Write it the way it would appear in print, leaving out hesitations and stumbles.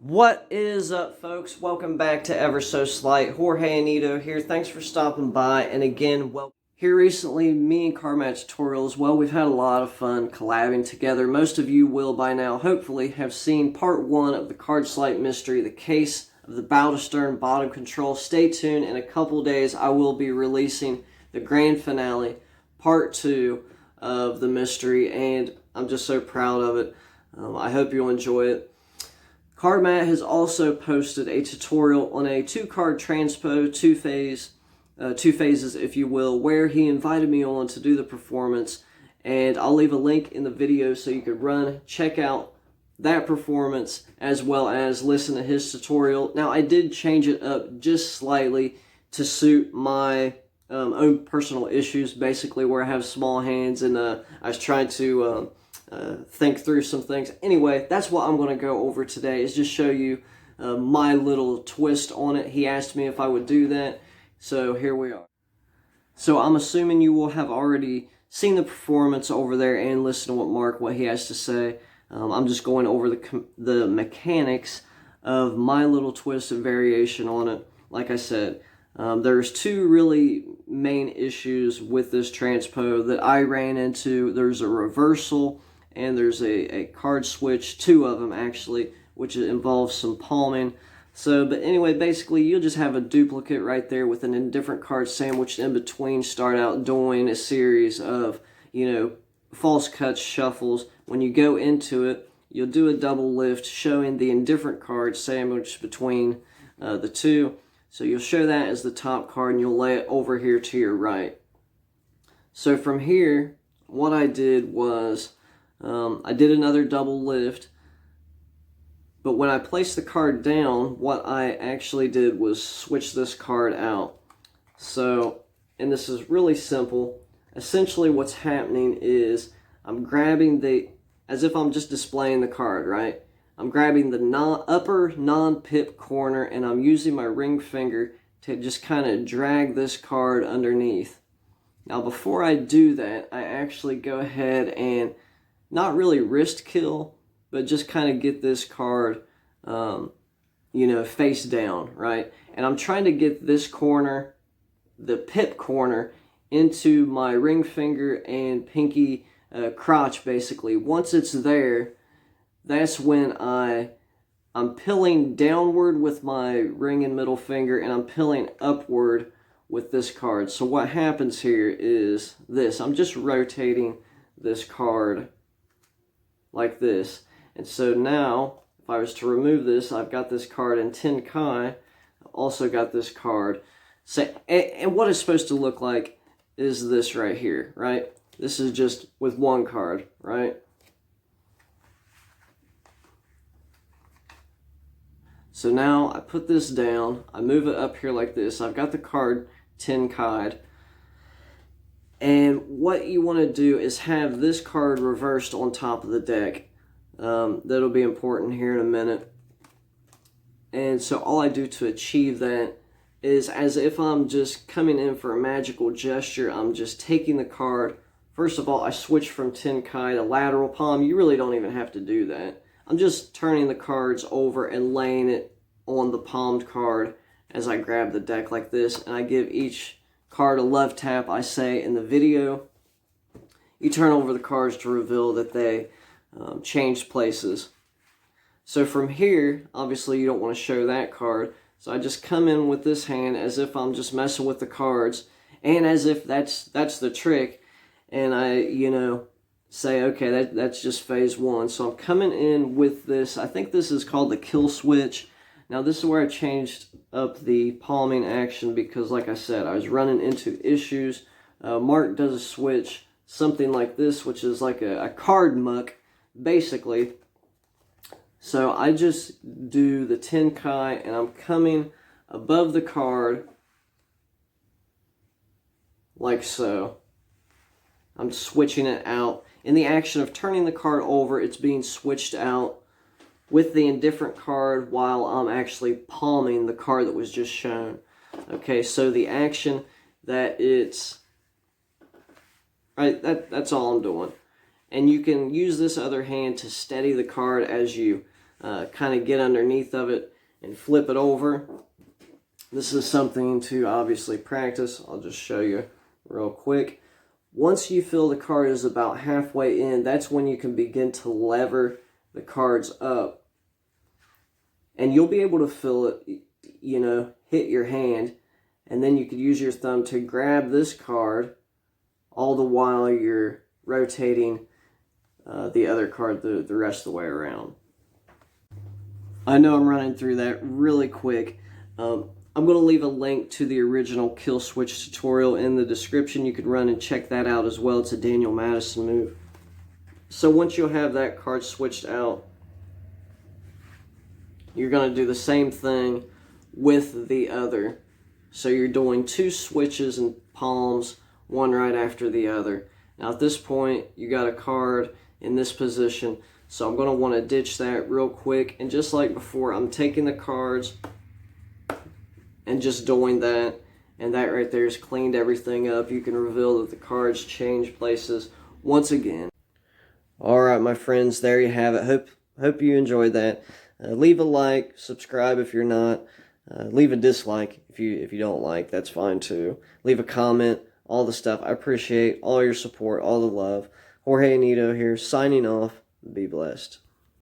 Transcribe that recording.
What is up, folks? Welcome back to Ever So Slight. Jorge Anito here. Thanks for stopping by. And again, here recently, me and Carmat Tutorials, we've had a lot of fun collabing together. Most of you will by now, hopefully, have seen part 1 of the Card Slight Mystery, the case of the bow to stern bottom control. Stay tuned. In a couple days, I will be releasing the grand finale, part 2 of the mystery, and I'm just so proud of it. I hope you'll enjoy it. Carmat has also posted a tutorial on a 2-card transpo, two phases, if you will, where he invited me on to do the performance, and I'll leave a link in the video so you could check out that performance as well as listen to his tutorial. Now, I did change it up just slightly to suit my own personal issues, basically where I have small hands, and I was trying to think through some things. Anyway, that's what I'm going to go over today, is just show you my little twist on it. He asked me if I would do that, so here we are. So I'm assuming you will have already seen the performance over there and listened to what he has to say. I'm just going over the mechanics of my little twist and variation on it. Like I said, there's two really main issues with this transpo that I ran into. There's a reversal and there's a card switch, 2 of them actually, which involves some palming. But anyway, basically you'll just have a duplicate right there with an indifferent card sandwiched in between. Start out doing a series of, false cuts, shuffles. When you go into it, you'll do a double lift showing the indifferent card sandwiched between the 2. So you'll show that as the top card and you'll lay it over here to your right. So from here, what I did was, I did another double lift, but when I placed the card down, what I actually did was switch this card out. So, and this is really simple. Essentially what's happening is I'm grabbing as if I'm just displaying the card, right? I'm grabbing the upper non-pip corner and I'm using my ring finger to just kind of drag this card underneath. Now before I do that, I actually go ahead and not really wrist kill, but just kind of get this card, face down, right? And I'm trying to get this corner, the pip corner, into my ring finger and pinky crotch, basically. Once it's there, that's when I'm pilling downward with my ring and middle finger, and I'm pilling upward with this card. So what happens here is this. I'm just rotating this card like this. And so now, if I was to remove this, I've got this card in Tenkai. I've also got this card. So, and what it's supposed to look like is this right here, right? This is just with one card, right? So now I put this down, I move it up here like this. I've got the card Tenkai'd. And what you want to do is have this card reversed on top of the deck. That'll be important here in a minute. And so all I do to achieve that is, as if I'm just coming in for a magical gesture, I'm just taking the card. First of all, I switch from Tenkai to lateral palm. You really don't even have to do that. I'm just turning the cards over and laying it on the palmed card as I grab the deck like this, and I give each card a love tap. I say in the video, you turn over the cards to reveal that they changed places. So from here, obviously you don't want to show that card, so I just come in with this hand as if I'm just messing with the cards, and as if that's the trick, and I, say, okay, that's just phase 1. So I'm coming in with this, I think this is called the kill switch. Now this is where I changed up the palming action because, like I said, I was running into issues. Mark does a switch, something like this, which is like a card muck, basically. So I just do the Tenkai, and I'm coming above the card, like so. I'm switching it out. In the action of turning the card over, it's being switched out with the indifferent card while I'm actually palming the card that was just shown. Okay, so the action that it's... Right, that's all I'm doing. And you can use this other hand to steady the card as you kind of get underneath of it and flip it over. This is something to obviously practice. I'll just show you real quick. Once you feel the card is about halfway in, that's when you can begin to lever the cards up. And you'll be able to feel it, you know, hit your hand. And then you could use your thumb to grab this card all the while you're rotating the other card the rest of the way around. I know I'm running through that really quick. I'm going to leave a link to the original kill switch tutorial in the description. You could run and check that out as well. It's a Daniel Madison move. So once you have that card switched out, you're going to do the same thing with the other. So you're doing 2 switches and palms, one right after the other. Now at this point, you got a card in this position. So I'm going to want to ditch that real quick. And just like before, I'm taking the cards and just doing that, and that right there has cleaned everything up. You can reveal that the cards change places once again. Alright my friends, there you have it. Hope you enjoyed that. Leave a like, subscribe if you're not, leave a dislike if you don't like, that's fine too. Leave a comment, all the stuff. I appreciate all your support, all the love. Jorge Anito here, signing off. Be blessed.